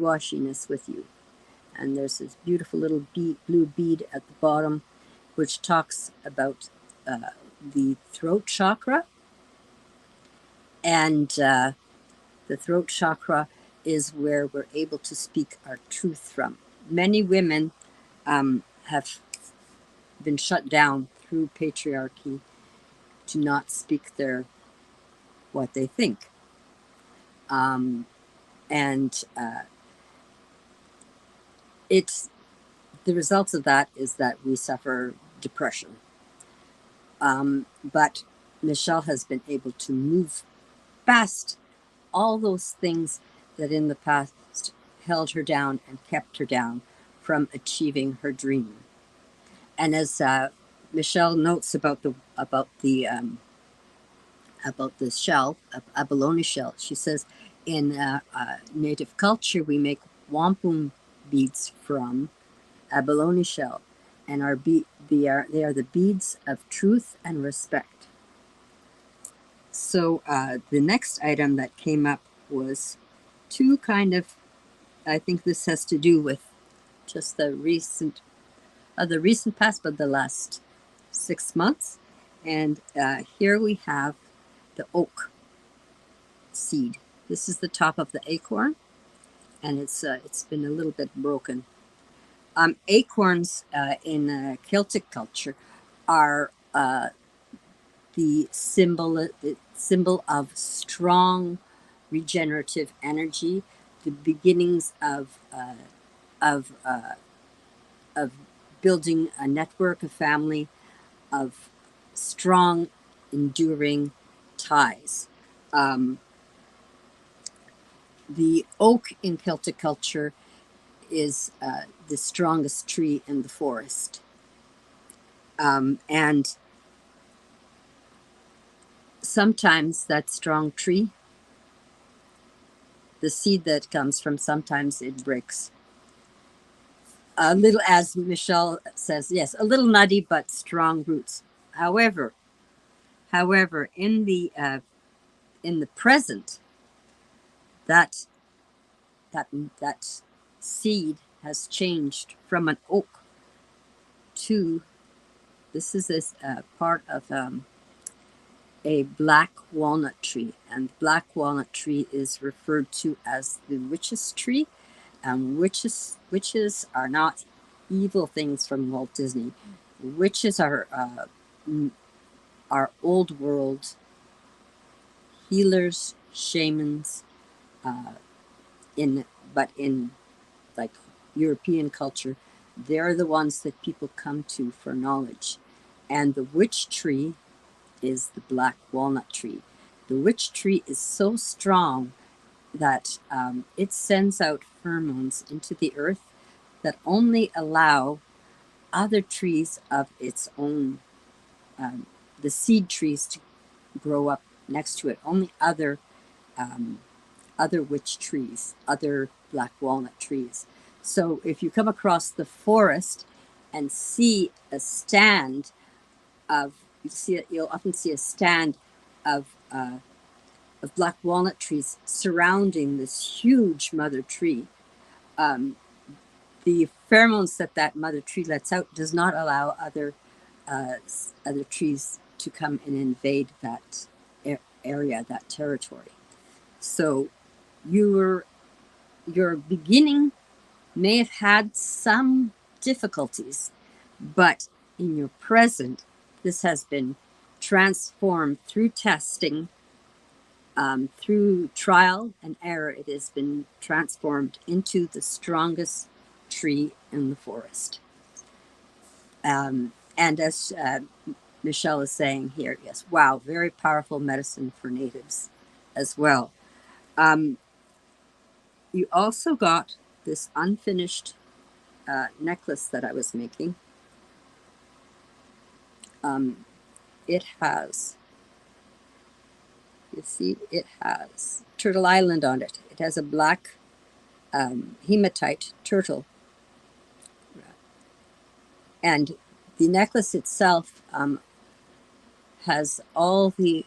wishy-washiness with you. And there's this beautiful little blue bead at the bottom, which talks about the throat chakra. And the throat chakra is where we're able to speak our truth from. Many women have been shut down through patriarchy to not speak what they think. And it's the results of that is that we suffer depression. But Michelle has been able to move past all those things that in the past held her down and kept her down from achieving her dream. And as Michelle notes about the shell, abalone shell, she says, in native culture, we make wampum beads from abalone shell, and they are the beads of truth and respect. So the next item that came up was two kind of, I think this has to do with just the recent past, but the last 6 months. And here we have the oak seed. This is the top of the acorn, and it's been a little bit broken. Acorns in Celtic culture are the symbol of strong regenerative energy, the beginnings of building a network, a family, of strong, enduring ties. The oak in Celtic culture is the strongest tree in the forest. And sometimes that strong tree, the seed that comes from, sometimes it breaks. A little, as Michelle says, yes, a little nutty, but strong roots. However, in the present, that seed has changed from an oak to, this is part of a black walnut tree, and black walnut tree is referred to as the witch's tree. Witches are not evil things from Walt Disney. Witches are old world healers, shamans, in like European culture, they're the ones that people come to for knowledge. And the witch tree is the black walnut tree. The witch tree is so strong that it sends out pheromones into the earth that only allow other trees of its own, the seed trees, to grow up next to it. Only other witch trees, other black walnut trees. So if you come across the forest and see a stand of, you'll often see a stand of black walnut trees surrounding this huge mother tree. The pheromones that mother tree lets out does not allow other trees to come and invade that area, that territory. So your beginning may have had some difficulties, but in your present, this has been transformed through testing, through trial and error. It has been transformed into the strongest tree in the forest. And as Michelle is saying here, yes, wow, very powerful medicine for natives as well. You also got this unfinished necklace that I was making. It has, you see, it has Turtle Island on it. It has a black hematite turtle. And the necklace itself has all the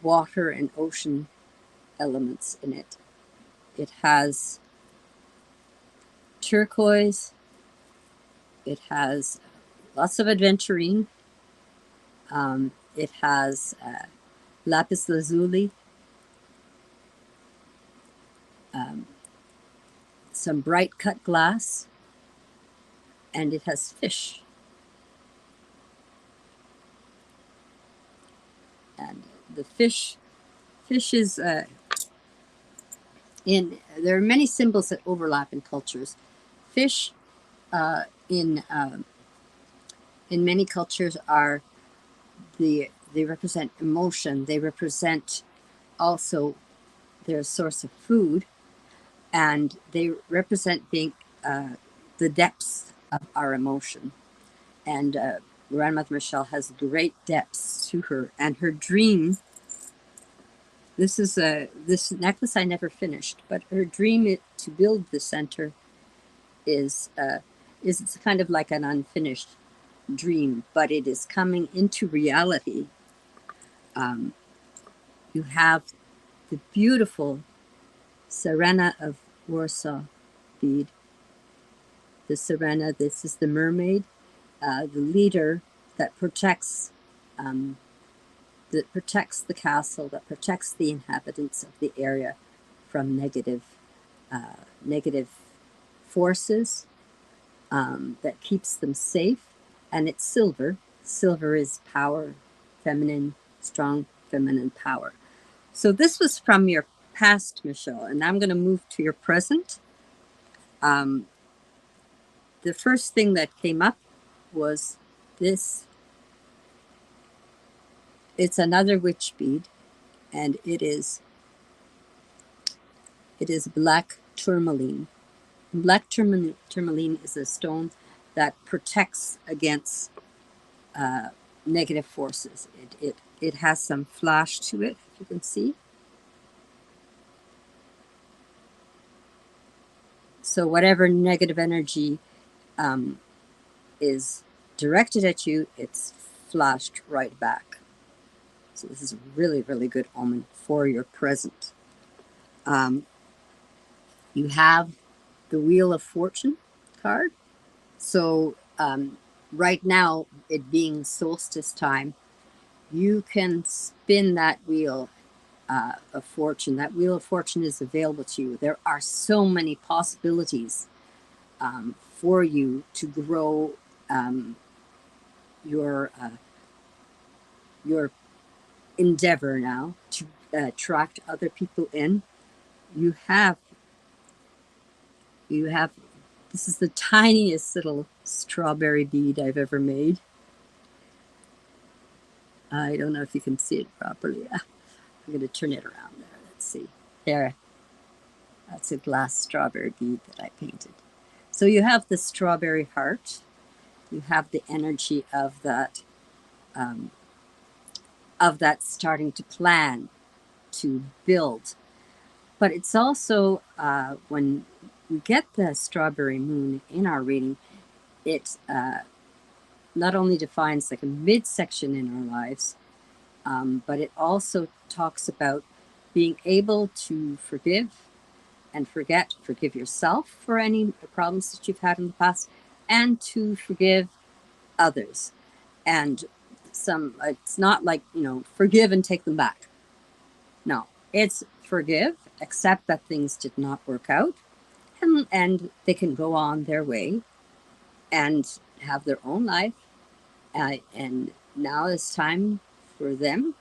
water and ocean elements in it. It has turquoise. It has lots of aventurine. It has lapis lazuli, some bright cut glass, and it has fish. And the fish is there are many symbols that overlap in cultures. Fish uh, in many cultures are they represent emotion. They represent also their source of food, and they represent being the depths of our emotion. And Grandmother Michelle has great depths to her, and her dream. This necklace I never finished, but her dream to build the center is it's kind of like an unfinished dream, but it is coming into reality. You have the beautiful Sirena of Warsaw bead. The Sirena, this is the mermaid, the leader that protects the castle, that protects the inhabitants of the area from negative forces, that keeps them safe. And it's silver. Silver is power, feminine, strong feminine power. So this was from your past, Michelle, and I'm going to move to your present. The first thing that came up was this. It's another witch bead, and it is black tourmaline. Black tourmaline is a stone that protects against negative forces. It has some flash to it, if you can see. So whatever negative energy is directed at you, it's flashed right back. So this is a really, really good omen for your present. You have the Wheel of Fortune card. So right now, it being solstice time, you can spin that wheel of fortune. That Wheel of Fortune is available to you. There are so many possibilities for you to grow your endeavor now, to attract other people in. You have this is the tiniest little strawberry bead I've ever made. I don't know if you can see it properly. I'm going to turn it around there. Let's see. There. That's a glass strawberry bead that I painted. So you have the strawberry heart. You have the energy of that starting to plan, to build. But it's also when we get the strawberry moon in our reading, it not only defines like a midsection in our lives, but it also talks about being able to forgive and forget, forgive yourself for any problems that you've had in the past, and to forgive others. And it's not like, forgive and take them back. No, it's forgive, accept that things did not work out, and they can go on their way and have their own life. And now it's time for them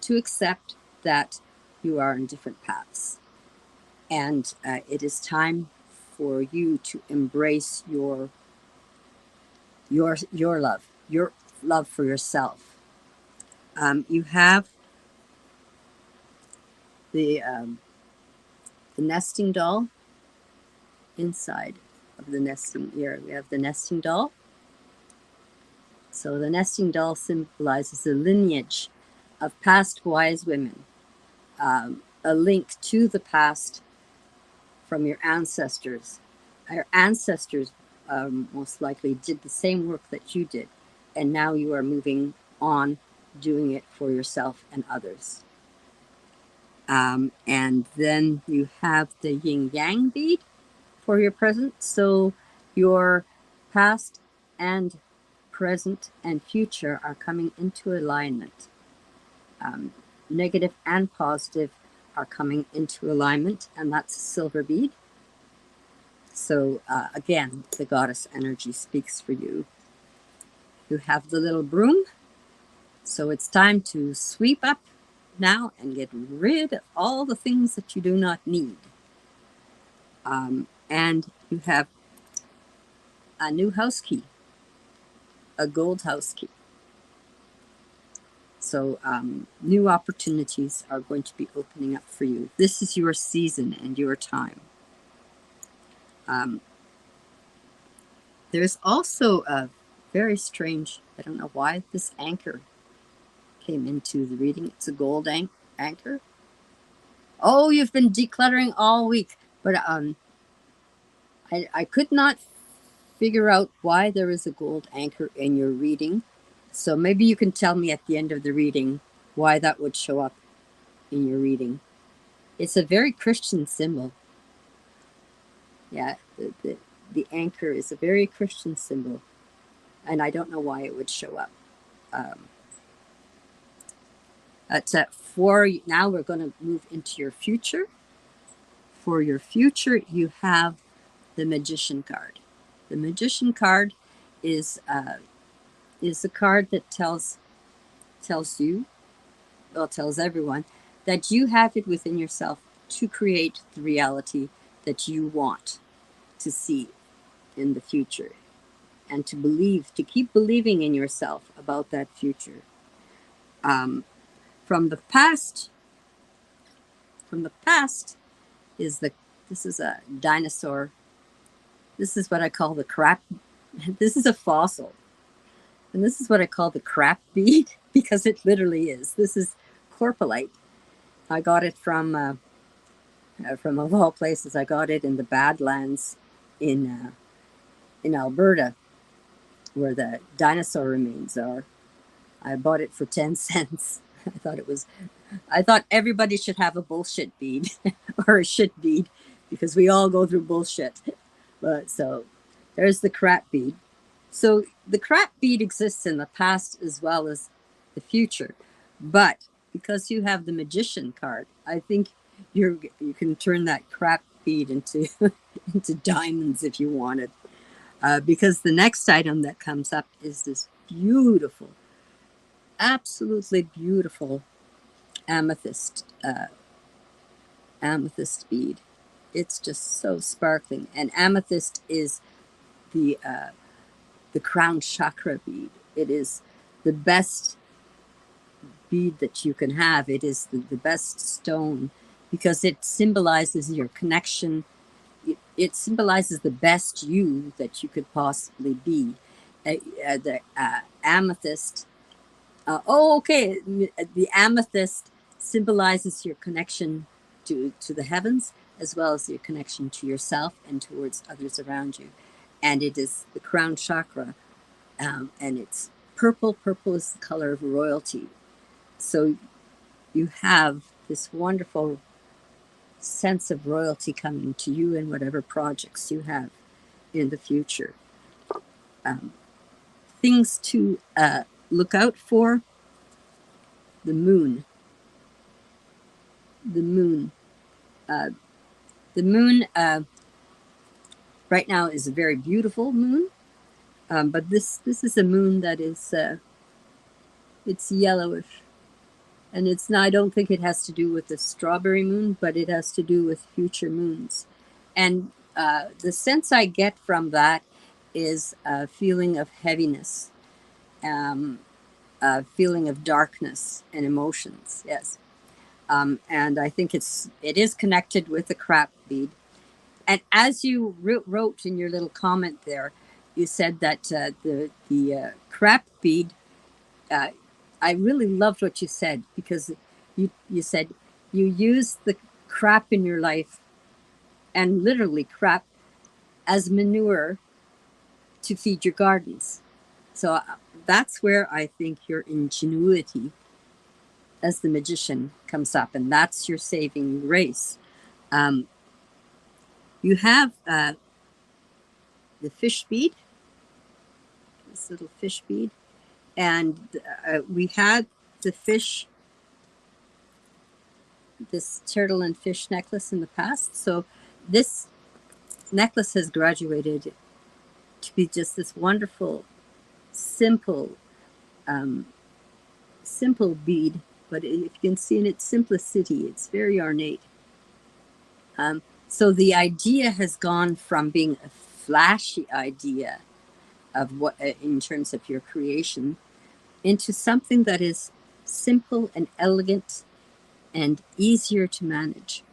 to accept that you are in different paths. And it is time for you to embrace your love for yourself. You have the nesting doll inside of the nesting ear. We have the nesting doll. So the nesting doll symbolizes the lineage of past wise women, a link to the past from your ancestors. Our ancestors most likely did the same work that you did, and now you are moving on, doing it for yourself and others. And then you have the yin yang bead for your present. So your past and present and future are coming into alignment. Negative and positive are coming into alignment, and that's a silver bead. So again, the goddess energy speaks for you. You have the little broom, so it's time to sweep up now and get rid of all the things that you do not need. And you have a new house key, a gold house key. So new opportunities are going to be opening up for you. This is your season and your time. There's also a very strange, I don't know why this anchor came into the reading. It's a gold anchor. Oh, you've been decluttering all week. But I could not figure out why there is a gold anchor in your reading. So maybe you can tell me at the end of the reading why that would show up in your reading. It's a very Christian symbol. Yeah, the anchor is a very Christian symbol. And I don't know why it would show up. Now we're going to move into your future. For your future, you have the Magician card. The Magician card is a card that tells you, well, tells everyone that you have it within yourself to create the reality that you want to see in the future, and to keep believing in yourself about that future. From the past is this is a dinosaur. This is what I call the crap. This is a fossil. And this is what I call the crap bead, because it literally is. This is corpalite. I got it from of all places. I got it in the Badlands in Alberta, where the dinosaur remains are. I bought it for 10 cents. I thought everybody should have a bullshit bead or a shit bead, because we all go through bullshit. But so there's the crap bead. So the crap bead exists in the past as well as the future. But because you have the Magician card, I think you can turn that crap bead into into diamonds if you wanted. Because the next item that comes up is this beautiful, absolutely beautiful amethyst bead. It's just so sparkling. And amethyst is the crown chakra bead. It is the best bead that you can have. It is the best stone, because it symbolizes your connection. It symbolizes the best you that you could possibly be. The amethyst. The amethyst symbolizes your connection to the heavens, as well as your connection to yourself and towards others around you. And it is the crown chakra, and it's purple. Purple is the color of royalty. So you have this wonderful sense of royalty coming to you in whatever projects you have in the future. Things to look out for: the moon. The moon. The moon right now is a very beautiful moon, but this is a moon that is it's yellowish, and it's not. I don't think it has to do with the strawberry moon, but it has to do with future moons. And the sense I get from that is a feeling of heaviness, a feeling of darkness and emotions. Yes. And I think it is connected with the crap bead. And as you wrote in your little comment there, you said that the crap bead. I really loved what you said, because you said you use the crap in your life, and literally crap, as manure to feed your gardens. So that's where I think your ingenuity as the magician comes up, and that's your saving grace. You have the fish bead, this little fish bead, and we had the fish, this turtle and fish necklace in the past. So this necklace has graduated to be just this wonderful, simple, um, simple bead. But if you can see in its simplicity, it's very ornate. So the idea has gone from being a flashy idea of what, in terms of your creation, into something that is simple and elegant and easier to manage.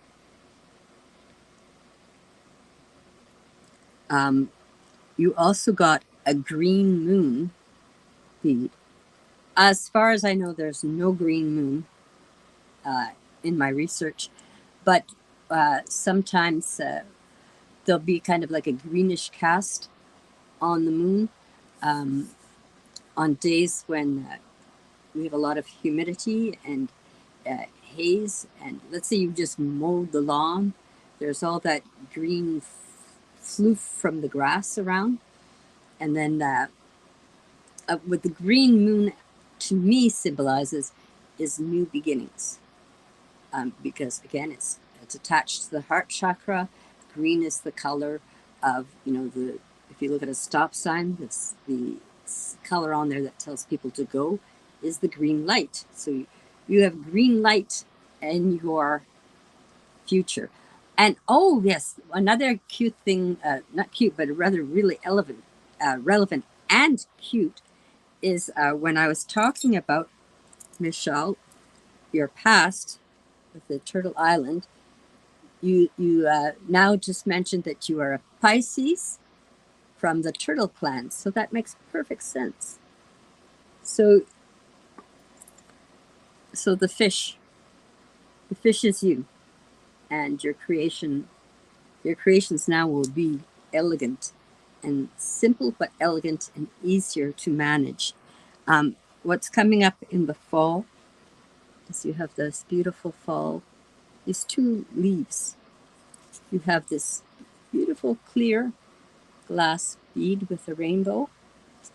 You also got a green moon bead. As far as I know, there's no green moon in my research, but sometimes there'll be kind of like a greenish cast on the moon on days when we have a lot of humidity and haze. And let's say you just mowed the lawn, there's all that green floof from the grass around. And then what the green moon to me symbolizes is new beginnings. Because again, it's attached to the heart chakra. Green is the color of, the, if you look at a stop sign, the color on there that tells people to go is the green light. So you have green light in your future. And oh yes, another cute thing, not cute, but rather really relevant and cute, is when I was talking about, Michelle, your past with the Turtle Island, you now just mentioned that you are a Pisces from the Turtle clan, so that makes perfect sense. So the fish is you, and your creations now will be elegant and simple, but elegant and easier to manage. What's coming up in the fall is you have this beautiful fall, these two leaves. You have this beautiful clear glass bead with a rainbow,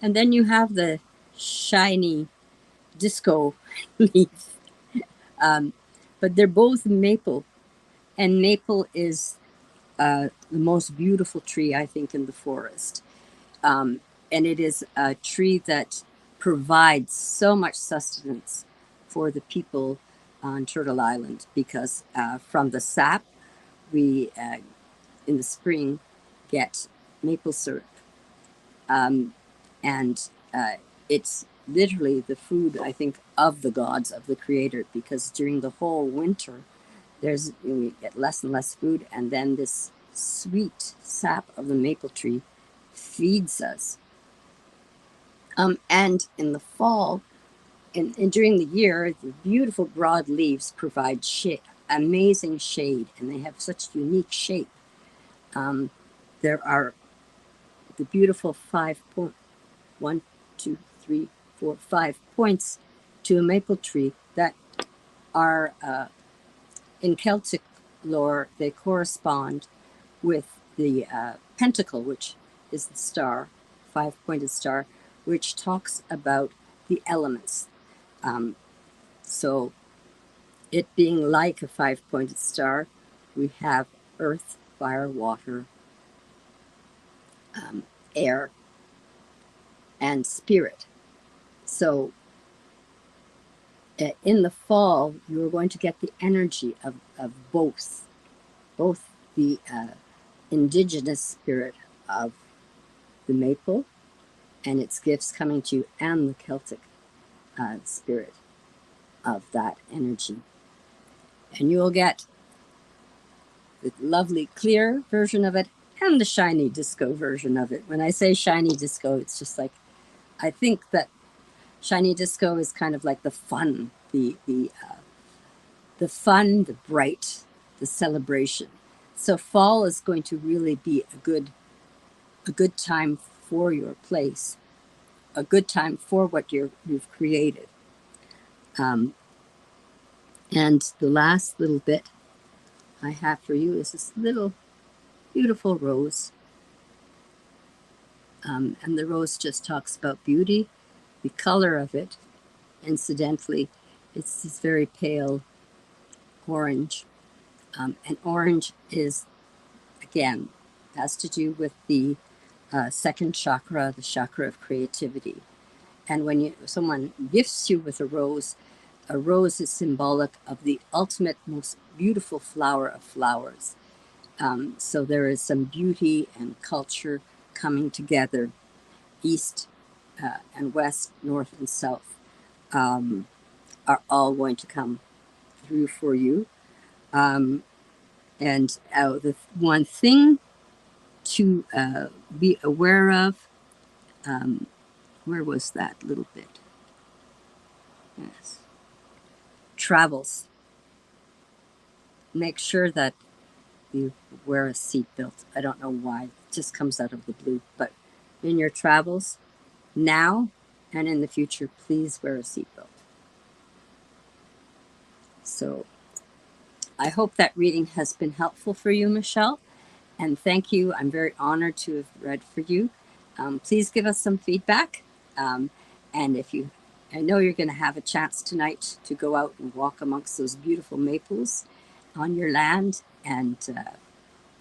and then you have the shiny disco leaf. But they're both maple, and maple is the most beautiful tree, I think, in the forest. And it is a tree that provides so much sustenance for the people on Turtle Island, because from the sap, we in the spring get maple syrup. And it's literally the food, I think, of the gods, of the creator, because during the whole winter, we get less and less food, and then this sweet sap of the maple tree feeds us. And in the fall, and during the year, the beautiful broad leaves provide amazing shade, and they have such unique shape. There are the beautiful 1, 2, 3, 4, 5 points to a maple tree that are in Celtic lore, they correspond with the pentacle, which is the star, 5-pointed star, which talks about the elements. So it being like a 5-pointed star, we have earth, fire, water, air, and spirit. So in the fall, you're going to get the energy of both the indigenous spirit of the maple and its gifts coming to you, and the Celtic spirit of that energy. And you'll get the lovely clear version of it and the shiny disco version of it. When I say shiny disco, it's just like, I think that shiny disco is kind of like the fun, the fun, the bright, the celebration. So fall is going to really be a good time for your place, a good time for what you've created. And the last little bit I have for you is this little beautiful rose. And the rose just talks about beauty, the color of it. Incidentally, it's this very pale orange. And orange is, again, has to do with the second chakra, the chakra of creativity. And when someone gifts you with a rose is symbolic of the ultimate, most beautiful flower of flowers. So there is some beauty and culture coming together, east and west, north and south, are all going to come through for you. And the one thing to be aware of, where was that little bit? Yes. Travels. Make sure that you wear a seatbelt. I don't know why, it just comes out of the blue. But in your travels, now and in the future, please wear a seatbelt. So I hope that reading has been helpful for you, Michelle. And thank you. I'm very honored to have read for you. Please give us some feedback. And if you, I know you're going to have a chance tonight to go out and walk amongst those beautiful maples on your land and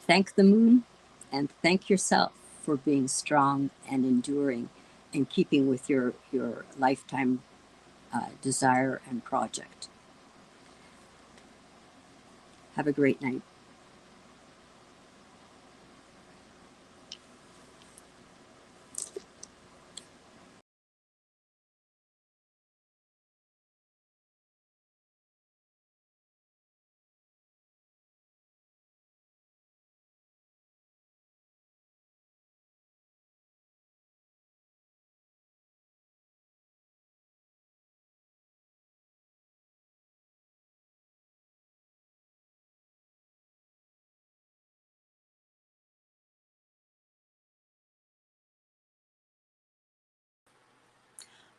thank the moon and thank yourself for being strong and enduring and keeping with your lifetime desire and project. Have a great night.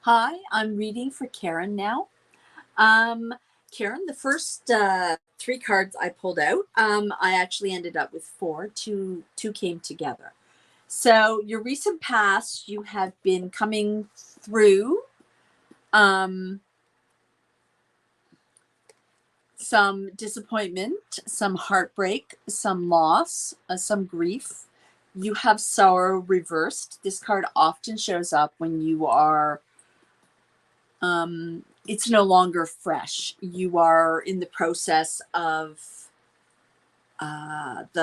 Hi, I'm reading for Karen now. Karen, the first three cards I pulled out, I actually ended up with four. Two came together. So your recent past, you have been coming through some disappointment, some heartbreak, some loss, some grief. You have sorrow reversed. This card often shows up when you are it's no longer fresh. You are in the process of how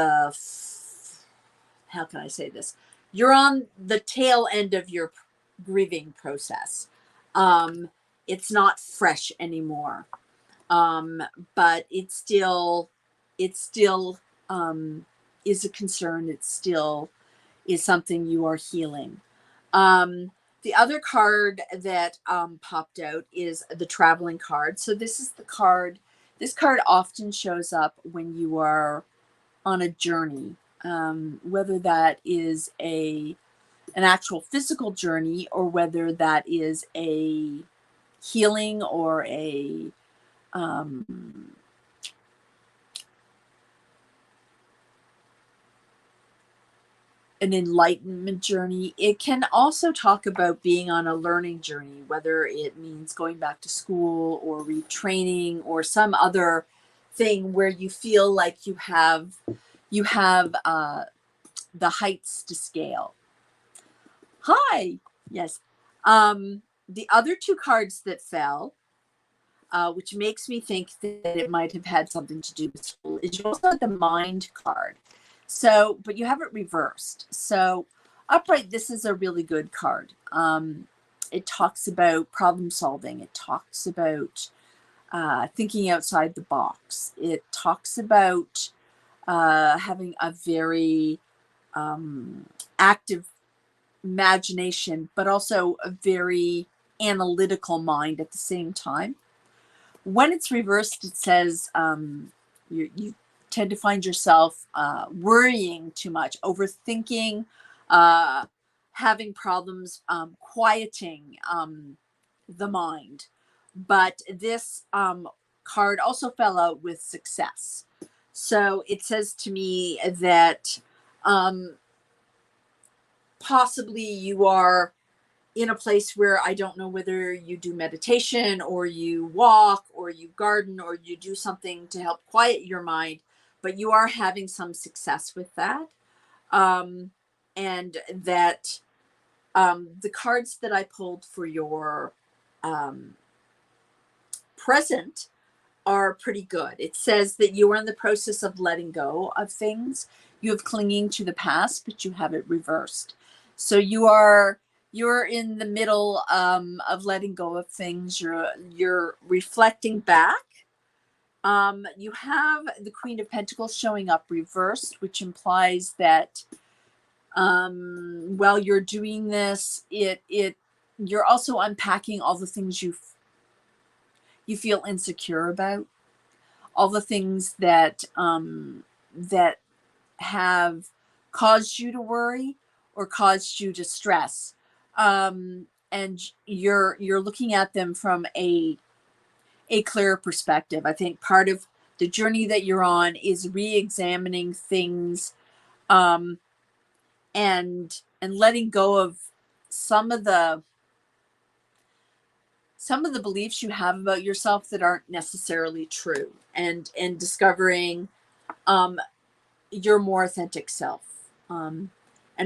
can I say this? You're on the tail end of your grieving process. Um, it's not fresh anymore, um, but it still is a concern. It still is something you are healing. Um, the other card that popped out is the traveling card. So this is the card. This card often shows up when you are on a journey, whether that is an actual physical journey or whether that is a healing or a an enlightenment journey. It can also talk about being on a learning journey, whether it means going back to school or retraining or some other thing where you feel like you have the heights to scale. Hi, yes. The other two cards that fell, which makes me think that it might have had something to do with school, is you also had the mind card. So, but you have it reversed. So, upright, this is a really good card. It talks about problem solving. It talks about thinking outside the box. It talks about having a very active imagination, but also a very analytical mind at the same time. When it's reversed, it says you tend to find yourself worrying too much, overthinking, uh, having problems quieting the mind. But this card also fell out with success. So it says to me that Possibly you are in a place where I don't know whether you do meditation or you walk or you garden or you do something to help quiet your mind, but you are having some success with that. And that the cards that I pulled for your um, present are pretty good. It says that you are in the process of letting go of things. You have clinging to the past, but you have it reversed. So you're in the middle of letting go of things. You're reflecting back. You have the Queen of Pentacles showing up reversed, which implies that while you're doing this, you're also unpacking all the things you feel insecure about, all the things that that have caused you to worry or caused you to stress, and you're looking at them from a clearer perspective. I think part of the journey that you're on is re-examining things, um, and letting go of some of the beliefs you have about yourself that aren't necessarily true, and discovering your more authentic self, and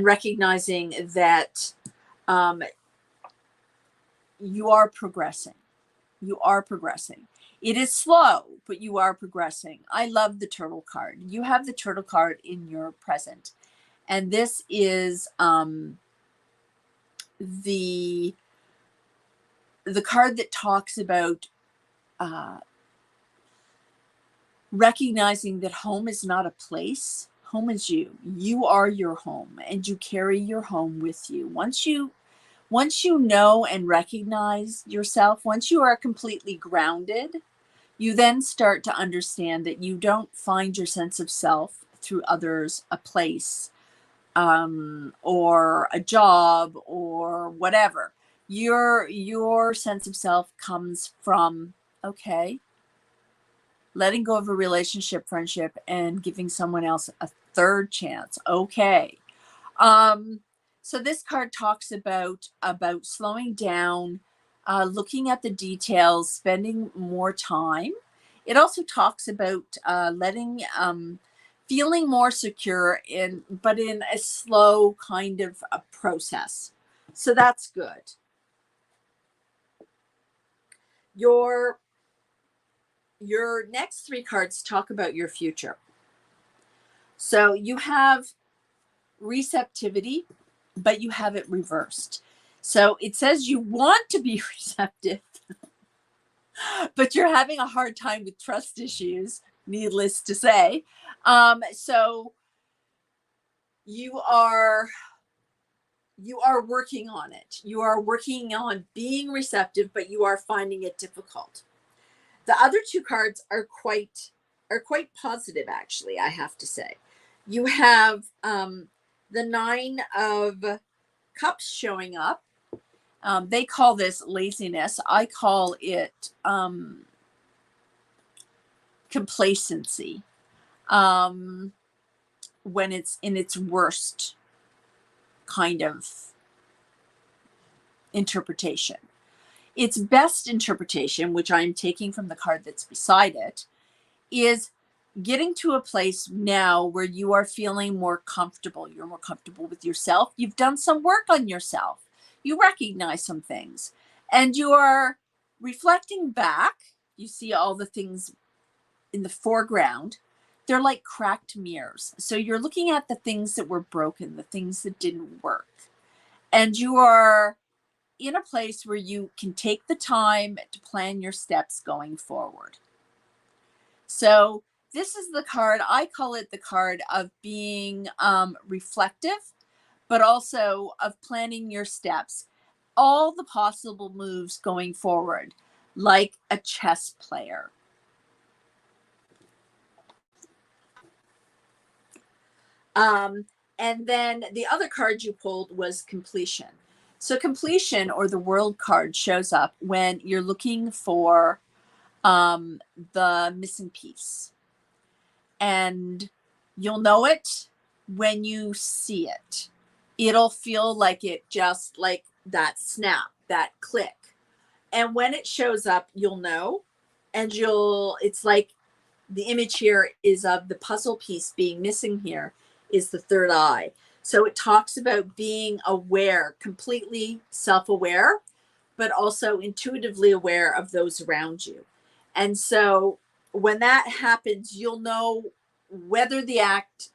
recognizing that you are progressing. You are progressing. It is slow, but you are progressing. I love the turtle card. You have the turtle card in your present, and this is the card that talks about recognizing that home is not a place. Home is you. You are your home, and you carry your home with you. Once you know and recognize yourself, once you are completely grounded, you then start to understand that you don't find your sense of self through others, a place, or a job, or whatever. Your sense of self comes from, okay, letting go of a relationship, friendship, and giving someone else a third chance. Okay. So this card talks about slowing down, looking at the details, spending more time. It also talks about feeling more secure but in a slow kind of a process. So that's good. Your next three cards talk about your future. So you have receptivity, but you have it reversed. So it says you want to be receptive, but you're having a hard time with trust issues, needless to say. So you are working on it. You are working on being receptive, but you are finding it difficult. The other two cards are quite positive, actually, I have to say. You have the Nine of Cups showing up. They call this laziness. I call it complacency, when it's in its worst kind of interpretation. Its best interpretation, which I'm taking from the card that's beside it, is getting to a place now where you are feeling more comfortable. You're more comfortable with yourself. You've done some work on yourself. You recognize some things, and you are reflecting back. You see all the things in the foreground. They're like cracked mirrors. So you're looking at the things that were broken, the things that didn't work. And you are in a place where you can take the time to plan your steps going forward. So this is the card, I call it the card of being reflective, but also of planning your steps, all the possible moves going forward, like a chess player. And then the other card you pulled was completion. So completion, or the World card, shows up when you're looking for the missing piece. And you'll know it when you see it. It'll feel like it just like that snap, that click. And when it shows up, you'll know. And it's like the image here is of the puzzle piece being missing here is the third eye. So it talks about being aware, completely self-aware, but also intuitively aware of those around you. And so when that happens, you'll know whether the actions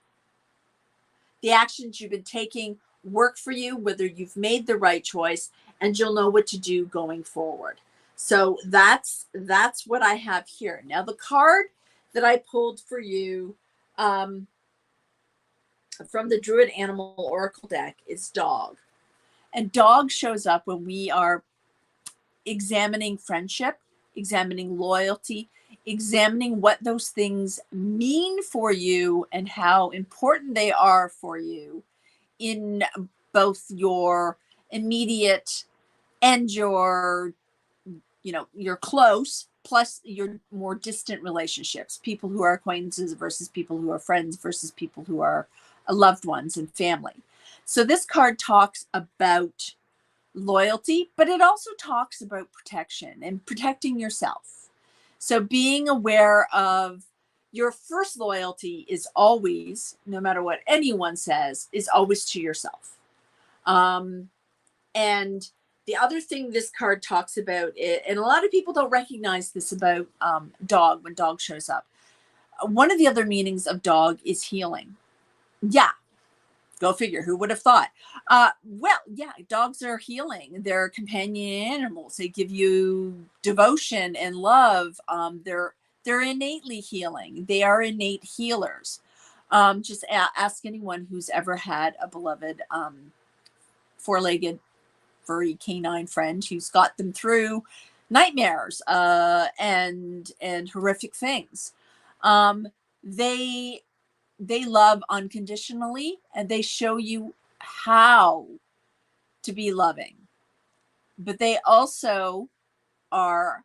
you've been taking work for you, whether you've made the right choice, and you'll know what to do going forward. So that's what I have here. Now the card that I pulled for you from the Druid Animal Oracle deck is Dog. And dog shows up when we are examining friendship, examining loyalty, examining what those things mean for you and how important they are for you in both your immediate and your close, plus your more distant relationships, people who are acquaintances versus people who are friends versus people who are loved ones and family. So this card talks about loyalty, but it also talks about protection and protecting yourself. So being aware of your first loyalty is always, no matter what anyone says, is always to yourself. And the other thing this card talks about, and a lot of people don't recognize this about dog when dog shows up. One of the other meanings of dog is healing. Yeah. Go figure. Who would have thought? Well, yeah, dogs are healing. They're companion animals. They give you devotion and love. They're innately healing. They are innate healers. Just ask anyone who's ever had a beloved four-legged furry canine friend who's got them through nightmares and horrific things. They love unconditionally, and they show you how to be loving. But they also are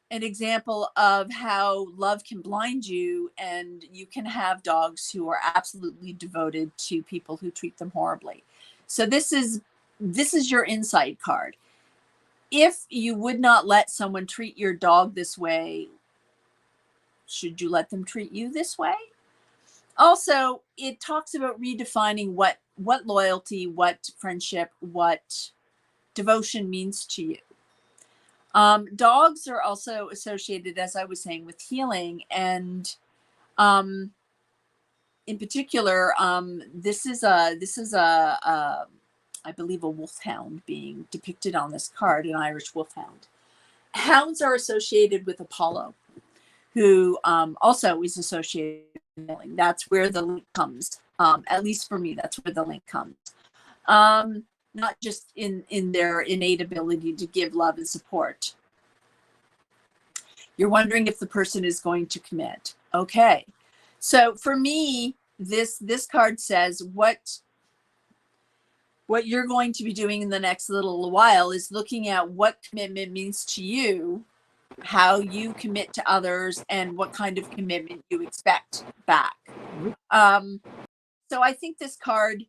an example of how love can blind you, and you can have dogs who are absolutely devoted to people who treat them horribly. So this is your insight card. If you would not let someone treat your dog this way, should you let them treat you this way? Also, it talks about redefining what loyalty, what friendship, what devotion means to you. Dogs are also associated, as I was saying, with healing, and in particular, this is a I believe a wolfhound being depicted on this card, an Irish wolfhound. Hounds are associated with Apollo, who also is associated with healing. That's where the link comes. At least for me, that's where the link comes. Not just in their innate ability to give love and support. You're wondering if the person is going to commit. Okay. So for me, this card says what you're going to be doing in the next little while is looking at what commitment means to you, how you commit to others, and what kind of commitment you expect back. So I think this card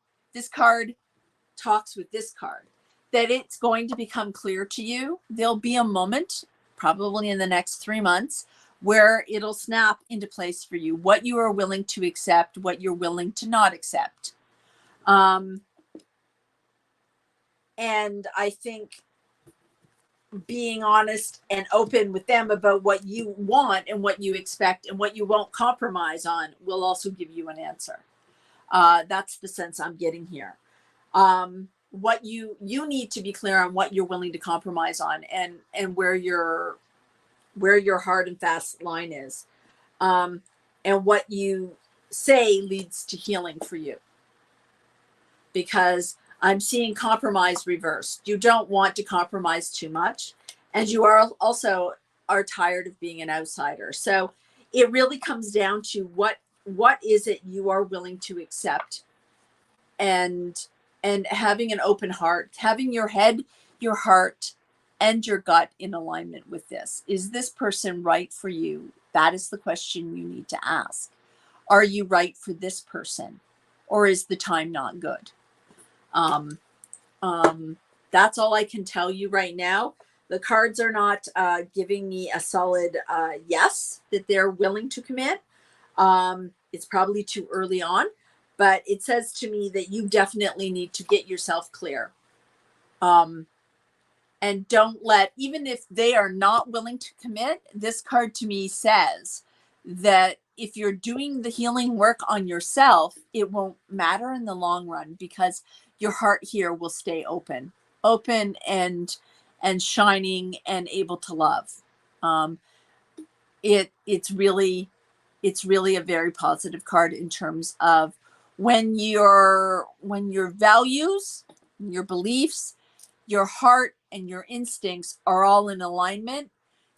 talks with this card that it's going to become clear to you. There'll be a moment, probably in the next 3 months, where it'll snap into place for you, what you are willing to accept, what you're willing to not accept. And I think being honest and open with them about what you want and what you expect and what you won't compromise on will also give you an answer. That's the sense I'm getting here. What you need to be clear on what you're willing to compromise on, and where your hard and fast line is, and what you say leads to healing for you. Because I'm seeing compromise reversed. You don't want to compromise too much, and you are also tired of being an outsider. So it really comes down to what is it you are willing to accept, and having an open heart, having your head, your heart, and your gut in alignment with this. Is this person right for you? That is the question you need to ask. Are you right for this person? Or is the time not good? Um, that's all I can tell you right now. The cards are not giving me a solid yes that they're willing to commit. It's probably too early on, but it says to me that you definitely need to get yourself clear. And don't let, even if they are not willing to commit, this card to me says that if you're doing the healing work on yourself, it won't matter in the long run because your heart here will stay open and shining and able to love. Um, it's really a very positive card in terms of when your values, your beliefs, your heart and your instincts are all in alignment,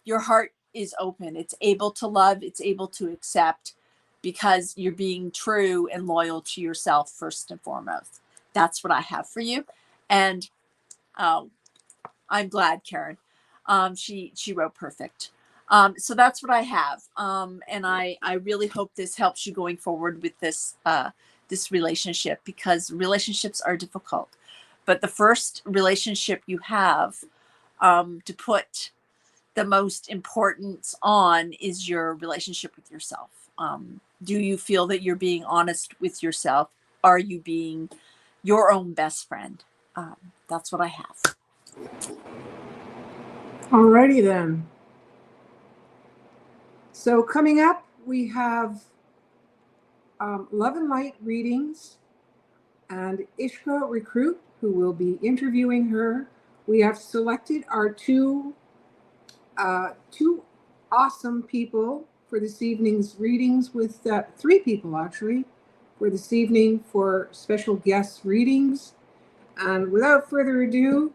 your heart is open. It's able to love, it's able to accept because you're being true and loyal to yourself first and foremost. That's what I have for you. And I'm glad, Karen. She wrote perfect. So that's what I have. And I really hope this helps you going forward with this this relationship, because relationships are difficult. But the first relationship you have to put the most importance on is your relationship with yourself. Do you feel that you're being honest with yourself? Are you being your own best friend? That's what I have. Alrighty then. So coming up, we have Love and Light readings and Ishka Recruit, who will be interviewing her. We have selected our two awesome people for this evening's readings, with 3 people actually for this evening for special guest readings. And without further ado,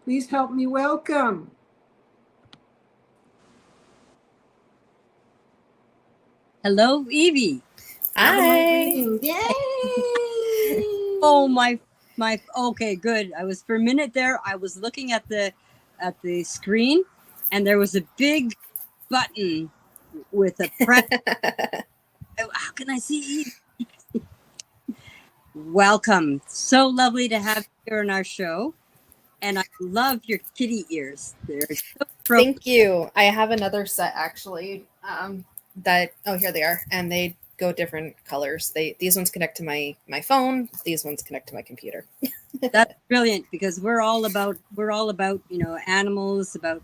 please help me welcome Hello, Evie. Hi. Yay! Oh, my. Okay, good. I was, for a minute there, I was looking at the screen, and there was a big button with a press. How can I see Evie? Welcome. So lovely to have you here on our show. And I love your kitty ears. They're so appropriate. Thank you. I have another set actually. Here they are, and they go different colors. These ones connect to my phone. These ones connect to my computer. That's brilliant, because we're all about animals, about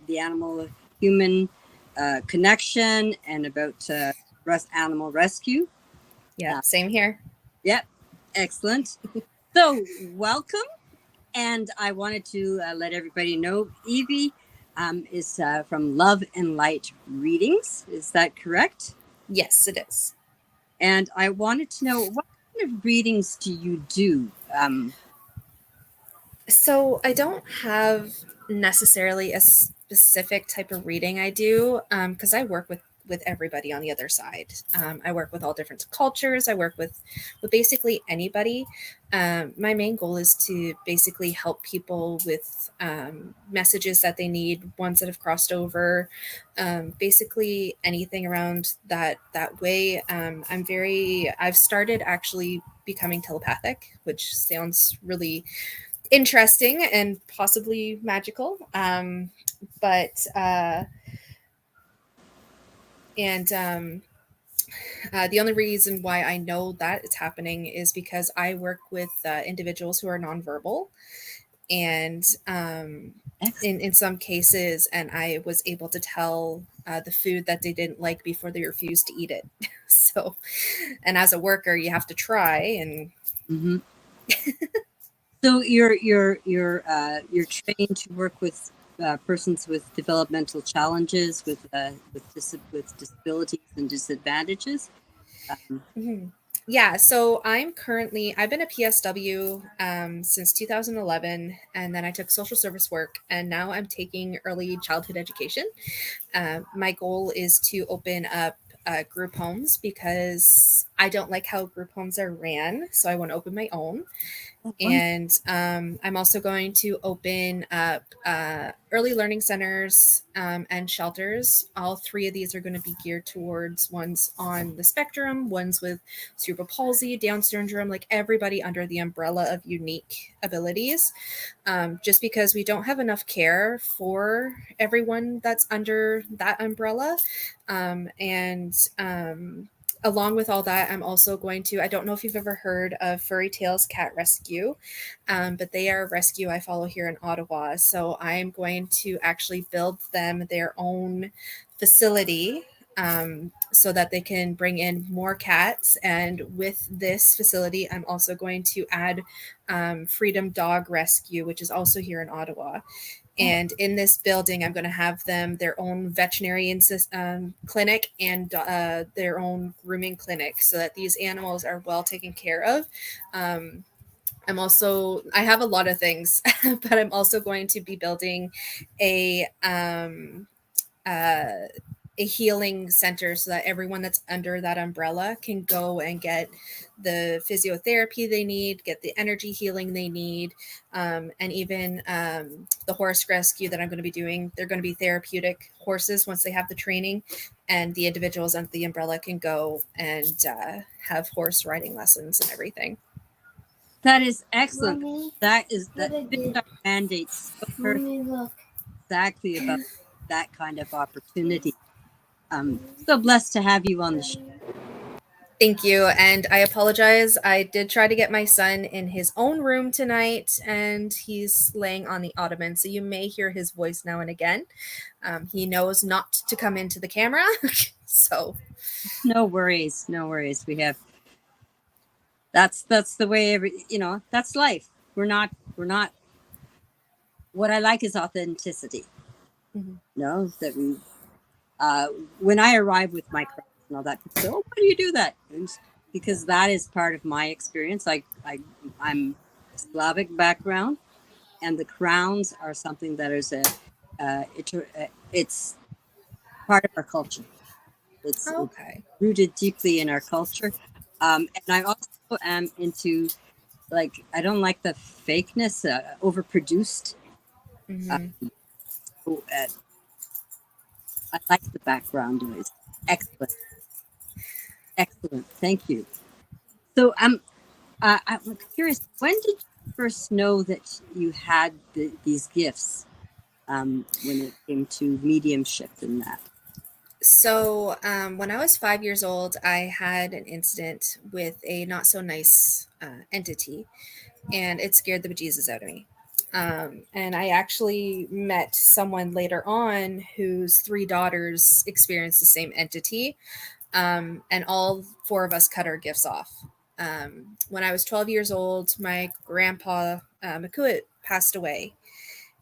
the animal human connection, and about animal rescue. Yeah, same here. Yep, excellent. So welcome, and I wanted to let everybody know Evie is from Love and Light Readings. Is that correct? Yes, it is. And I wanted to know, what kind of readings do you do? So I don't have necessarily a specific type of reading I do, because I work with everybody on the other side. I work with all different cultures. I work with basically anybody. My main goal is to basically help people with messages that they need, ones that have crossed over, basically anything around that way. I've started actually becoming telepathic, which sounds really interesting and possibly magical. The only reason why I know that it's happening is because I work with individuals who are nonverbal, and in some cases, and I was able to tell the food that they didn't like before they refused to eat it. So, and as a worker, you have to try and. Mm-hmm. So you're trained to work with persons with developmental challenges, with disabilities and disadvantages. Mm-hmm. Yeah, so I've been a PSW since 2011, and then I took social service work, and now I'm taking early childhood education. My goal is to open up group homes because I don't like how group homes are ran. So I want to open my own. And I'm also going to open up early learning centers and shelters. All three of these are going to be geared towards ones on the spectrum, ones with cerebral palsy, Down syndrome, like everybody under the umbrella of unique abilities. Just because we don't have enough care for everyone that's under that umbrella. And along with all that, I'm also going to, I don't know if you've ever heard of Furry Tales Cat Rescue, but they are a rescue I follow here in Ottawa. So I'm going to actually build them their own facility so that they can bring in more cats. And with this facility, I'm also going to add Freedom Dog Rescue, which is also here in Ottawa. And in this building, I'm going to have them their own veterinarian clinic and their own grooming clinic so that these animals are well taken care of. I have a lot of things, but I'm also going to be building a healing center so that everyone that's under that umbrella can go and get the physiotherapy they need, get the energy healing they need, and even the horse rescue that I'm going to be doing. They're going to be therapeutic horses once they have the training, and the individuals under the umbrella can go and have horse riding lessons and everything. That is excellent. Mommy, That what fits our mandates so perfectly, Mommy, look. exactly about that kind of opportunity. So blessed to have you on the show. Thank you. And I apologize. I did try to get my son in his own room tonight, and he's laying on the ottoman. So you may hear his voice now and again. He knows not to come into the camera. So No worries, no worries. We have that's the way that's life. We're not what I like is authenticity. Mhm. No, that we when I arrive with my crowns and all that, people say, "Oh, why do you do that?" And because that is part of my experience. I'm Slavic background, and the crowns are something that is it's part of our culture. It's okay. rooted deeply in our culture, and I also am into I don't like the fakeness, overproduced. Mhm. So, I like the background noise. Excellent. Excellent. Thank you. So I'm curious, when did you first know that you had these gifts when it came to mediumship and that? So when I was 5 years old, I had an incident with a not so nice entity, and it scared the bejesus out of me. And I actually met someone later on whose three daughters experienced the same entity, and all four of us cut our gifts off. When I was 12 years old, my grandpa, Makuit, passed away.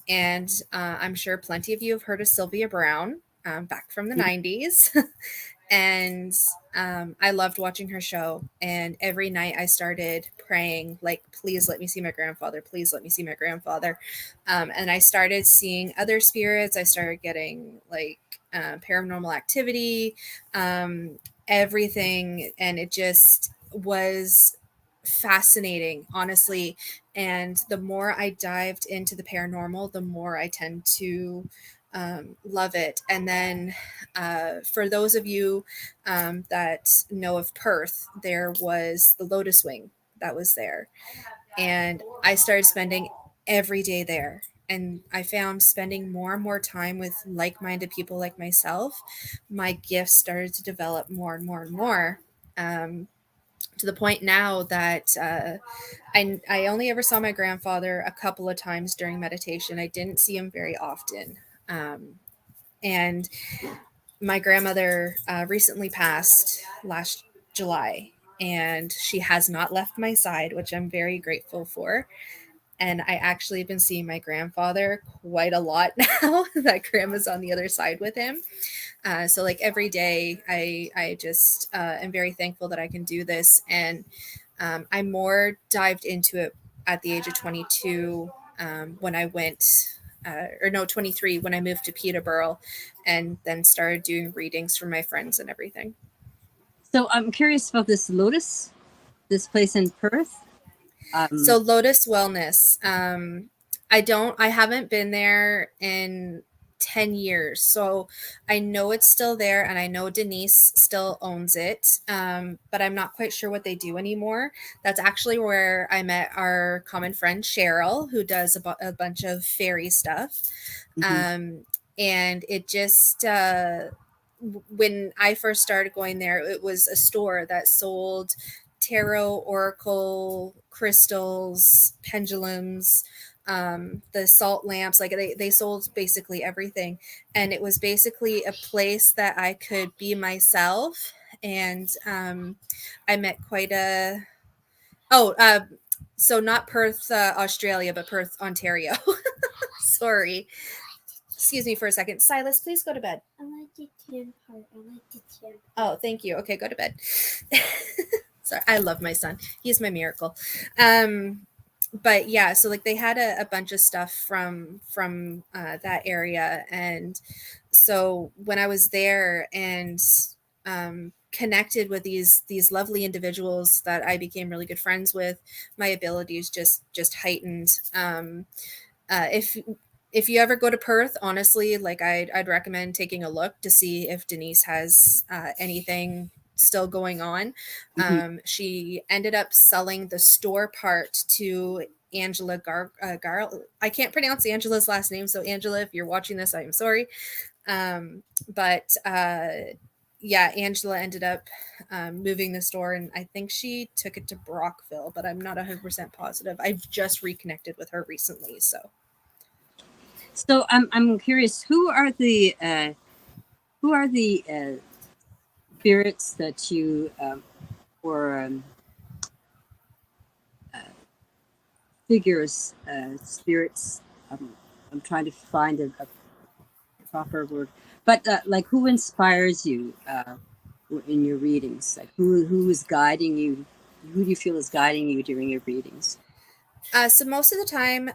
And I'm sure plenty of you have heard of Sylvia Brown back from the 90s. And I loved watching her show. And every night I started praying, like, please let me see my grandfather. Please let me see my grandfather. And I started seeing other spirits. I started getting paranormal activity, everything. And it just was fascinating, honestly. And the more I dived into the paranormal, the more I tend to love it. And then for those of you that know of Perth, there was the Lotus Wing that was there. And I started spending every day there. And I found spending more and more time with like minded people like myself, my gifts started to develop more and more and more. To the point now that I only ever saw my grandfather a couple of times during meditation. I didn't see him very often. And my grandmother recently passed last July, and she has not left my side, which I'm very grateful for. And I actually have been seeing my grandfather quite a lot now that grandma's on the other side with him. So like every day, I just am very thankful that I can do this. And I more dived into it at the age of 22 when I went, 23 when I moved to Peterborough, and then started doing readings for my friends and everything. So I'm curious about this Lotus, this place in Perth. So Lotus Wellness. I haven't been there in 10 years. So I know it's still there and I know Denise still owns it. But I'm not quite sure what they do anymore. That's actually where I met our common friend Cheryl, who does a bunch of fairy stuff. Mhm. And it just, when I first started going there, it was a store that sold tarot, oracle, crystals, pendulums, the salt lamps. Like they sold basically everything. And it was basically a place that I could be myself. And I met quite a, oh, so not Perth, Australia, but Perth, Ontario. Sorry. Excuse me for a second. Silas, please go to bed. I like the tan part. I like the tan part. Oh, thank you. Okay, go to bed. Sorry, I love my son. He's my miracle. But yeah, so like they had a bunch of stuff from that area, and so when I was there and connected with these lovely individuals that I became really good friends with, my abilities just heightened. If you ever go to Perth, honestly, like I'd recommend taking a look to see if Denise has anything still going on. Mhm. She ended up selling the store part to Angela Gar. I can't pronounce Angela's last name, so Angela, if you're watching this, I am sorry. But yeah, Angela ended up moving the store, and I think she took it to Brockville, but I'm not 100% positive. I've just reconnected with her recently, so. So I'm curious, who are the spirits that you or figures, spirits? I'm trying to find a proper word, but like who inspires you in your readings? Like who is guiding you? Who do you feel is guiding you during your readings? So most of the time,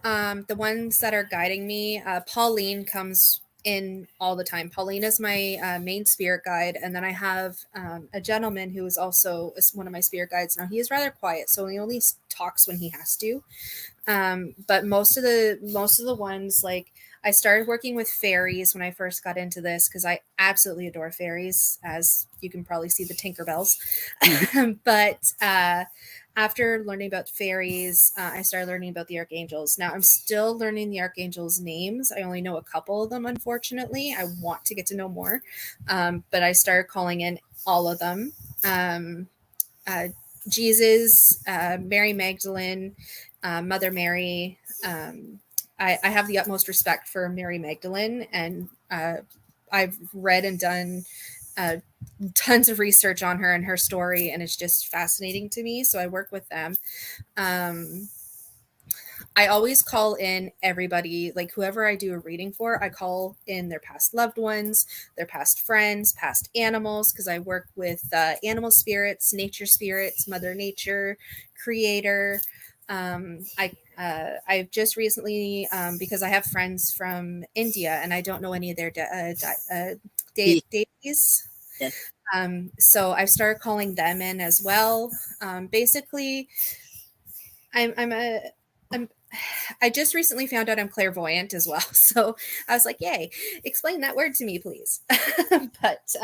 the ones that are guiding me, Pauline comes in all the time. Pauline is my main spirit guide, and then I have a gentleman who is also one of my spirit guides. Now he is rather quiet, so he only talks when he has to. But most of the ones, like I started working with fairies when I first got into this because I absolutely adore fairies, as you can probably see the Tinkerbells. But after learning about fairies, I started learning about the archangels. Now I'm still learning the archangels' names. I only know a couple of them, unfortunately. I want to get to know more, but I started calling in all of them. Uh, Jesus, Mary Magdalene, Mother Mary. I have the utmost respect for Mary Magdalene, and I've read and done tons of research on her and her story, and it's just fascinating to me. So I work with them. I always call in everybody, like whoever I do a reading for, I call in their past loved ones, their past friends, past animals, because I work with animal spirits, nature spirits, Mother Nature, Creator. I've just recently, because I have friends from India and I don't know any of their deities. Yes. So I've started calling them in as well. Basically, I just recently found out I'm clairvoyant as well. So I was like, yay, explain that word to me, please. But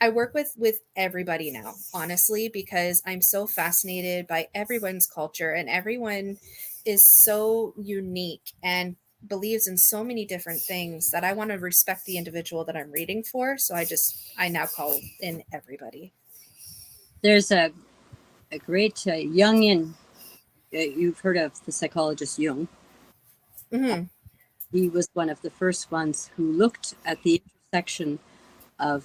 I work with everybody now, honestly, because I'm so fascinated by everyone's culture, and everyone is so unique and believes in so many different things that I want to respect the individual that I'm reading for. So I now call in everybody. There's a great Jungian. You've heard of the psychologist Jung. Mm-hmm. He was one of the first ones who looked at the intersection of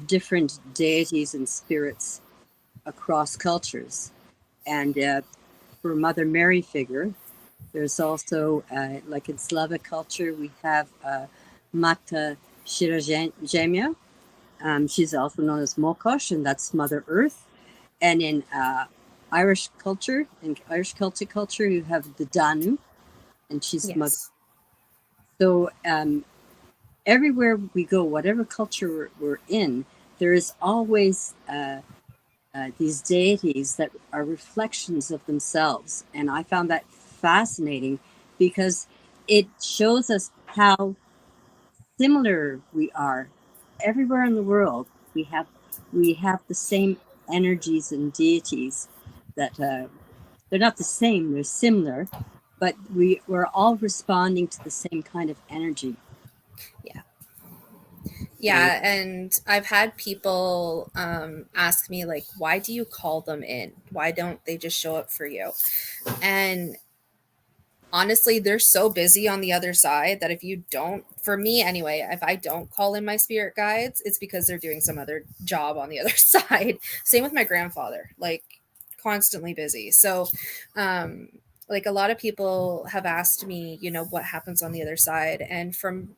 different deities and spirits across cultures. And for Mother Mary figure, there's also, like in Slavic culture, we have Mata Shirajemia. She's also known as Mokosh, and that's Mother Earth. And in Irish culture, in Irish Celtic culture, you have the Danu, and she's Mother. Yes. So everywhere we go, whatever culture we're in, there is always these deities that are reflections of themselves. And I found that fascinating because it shows us how similar we are everywhere in the world. We have the same energies and deities that they're not the same, they're similar, but we're all responding to the same kind of energy. Yeah, and I've had people ask me, like, why do you call them in? Why don't they just show up for you? And honestly, they're so busy on the other side that if you don't, for me anyway, if I don't call in my spirit guides, it's because they're doing some other job on the other side. Same with my grandfather, like constantly busy. So, like a lot of people have asked me, what happens on the other side. And from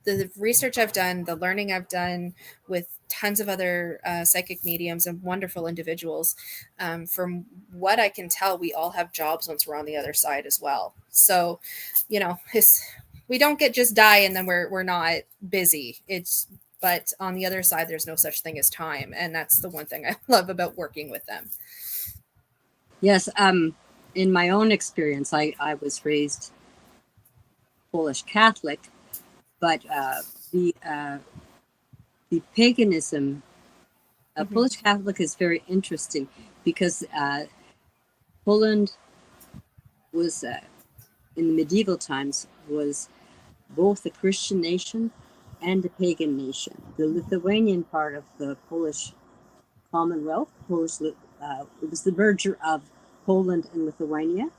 the research I've done, the learning I've done with tons of other psychic mediums and wonderful individuals, from what I can tell, we all have jobs once we're on the other side as well. So, we don't get just die and then we're not busy. But on the other side, there's no such thing as time, and that's the one thing I love about working with them. Yes, in my own experience, I was raised Polish Catholic, but the paganism, Polish Catholic is very interesting because Poland was in the medieval times was both a Christian nation and a pagan nation. The Lithuanian part of the Polish Commonwealth, it was the merger of Poland and Lithuania,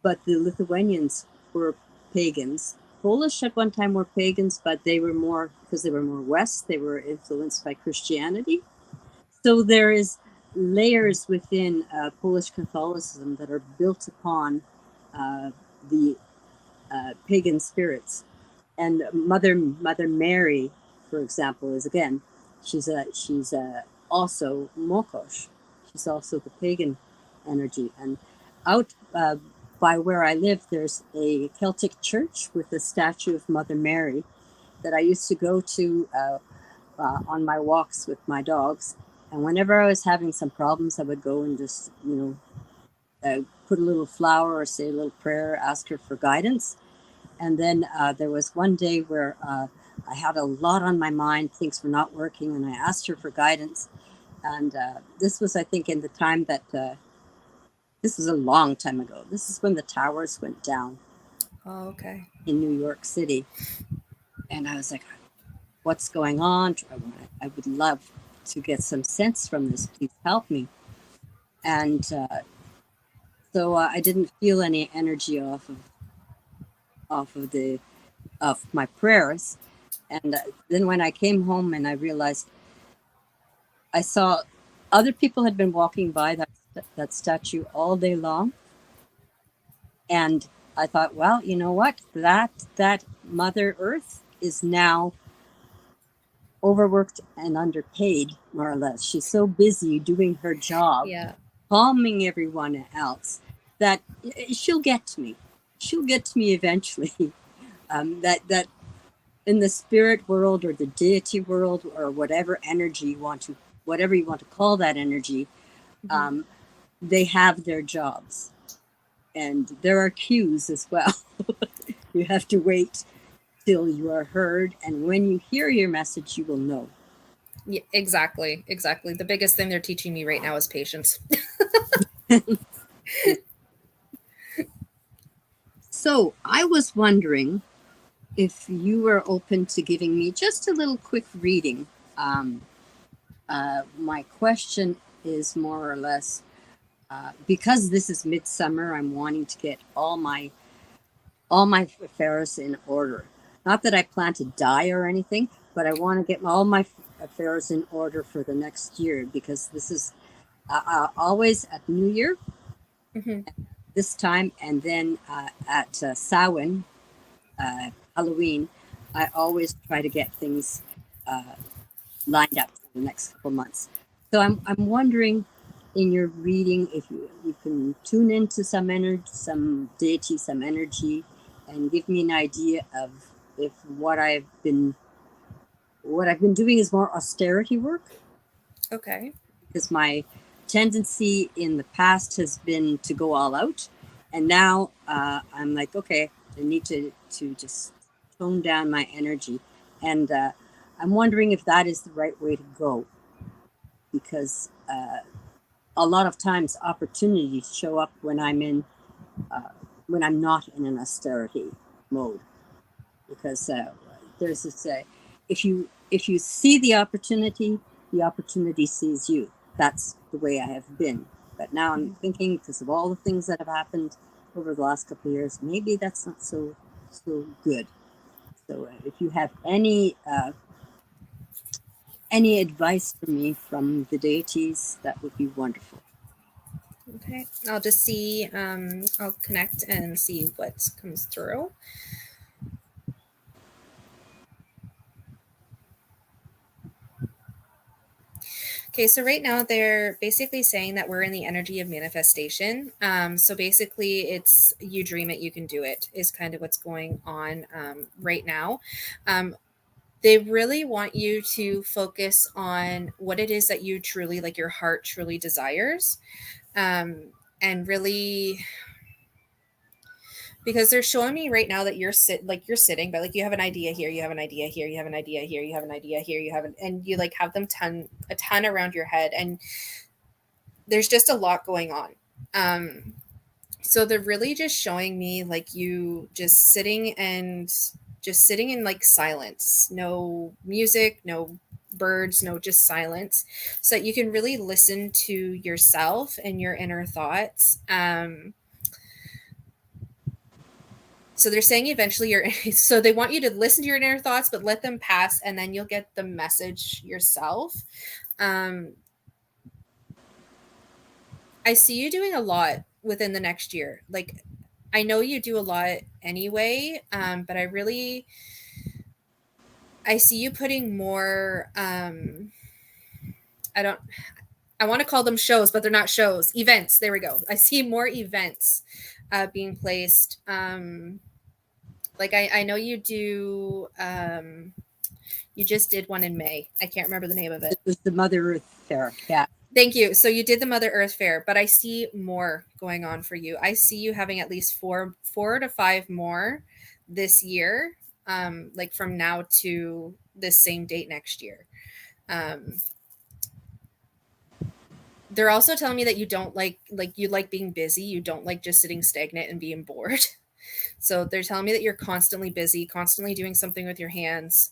but the Lithuanians were pagans. Polish at one time were pagans, but they were more, because they were more west, they were influenced by Christianity. So there is layers within Polish Catholicism that are built upon the pagan spirits. And Mother Mary, for example, is again, she's also Mokosh. She's also the pagan energy. And out by where I live, there's a Celtic church with a statue of Mother Mary that I used to go to on my walks with my dogs. And whenever I was having some problems, I would go and just, put a little flower or say a little prayer, ask her for guidance. And then there was one day where I had a lot on my mind, things were not working, and I asked her for guidance. And this was, I think, in the time that, this was a long time ago. This is when the towers went down. Oh, okay. In New York City. And I was like, what's going on? I would love to get some sense from this. Please help me. And so I didn't feel any energy off of my prayers. And then when I came home and I realized I saw other people had been walking by that statue all day long. And I thought, well, you know what? That Mother Earth is now overworked and underpaid, more or less. She's so busy doing her job, calming everyone else, that she'll get to me. She'll get to me eventually. That in the spirit world or the deity world or whatever energy you want to call that energy, they have their jobs. And there are cues as well. You have to wait till you are heard. And when you hear your message, you will know. Yeah, exactly. The biggest thing they're teaching me right now is patience. So I was wondering if you were open to giving me just a little quick reading. My question is more or less, because this is midsummer, I'm wanting to get all my affairs in order. Not that I plan to die or anything, but I want to get all my affairs in order for the next year, because this is always at New Year, this time, and then at Samhain, Halloween, I always try to get things lined up for the next couple months. So I'm wondering, in your reading, if you can tune into some energy, some deity, some energy, and give me an idea of if what I've been what I've been doing is more austerity work, Okay. because my tendency in the past has been to go all out, and now I'm like, okay, I need to just tone down my energy, and I'm wondering if that is the right way to go, because a lot of times opportunities show up when I'm not in an austerity mode, because there's this if you see the opportunity sees you. That's the way I have been. But now I'm thinking, because of all the things that have happened over the last couple of years, maybe that's not so good. So if you have any advice for me from the deities, that would be wonderful. Okay. I'll just see. I'll connect and see what comes through. Okay, so right now they're basically saying that we're in the energy of manifestation. So basically, it's you dream it, you can do it, is kind of what's going on right now. They really want you to focus on what it is that you truly, like your heart truly desires. And really, because they're showing me right now that you're sitting, but like you have an idea here, you have an idea here, you have an idea here, you have an idea here, and you like have them a ton around your head, and there's just a lot going on. So they're really just showing me like you just sitting in like silence, no music, no birds, no just silence, so that you can really listen to yourself and your inner thoughts. So they're saying eventually so they want you to listen to your inner thoughts, but let them pass, and then you'll get the message yourself. I see you doing a lot within the next year. Like, I know you do a lot anyway, but I see you putting more, I want to call them shows, but they're not shows, events. There we go. I see more events being placed. Like I know you do, you just did one in May. I can't remember the name of it. It was the Mother Earth Fair. Yeah. Thank you. So you did the Mother Earth Fair, but I see more going on for you. I see you having at least four to five more this year, like from now to this same date next year. They're also telling me that you don't like you like being busy. You don't like just sitting stagnant and being bored. So they're telling me that you're constantly busy, constantly doing something with your hands.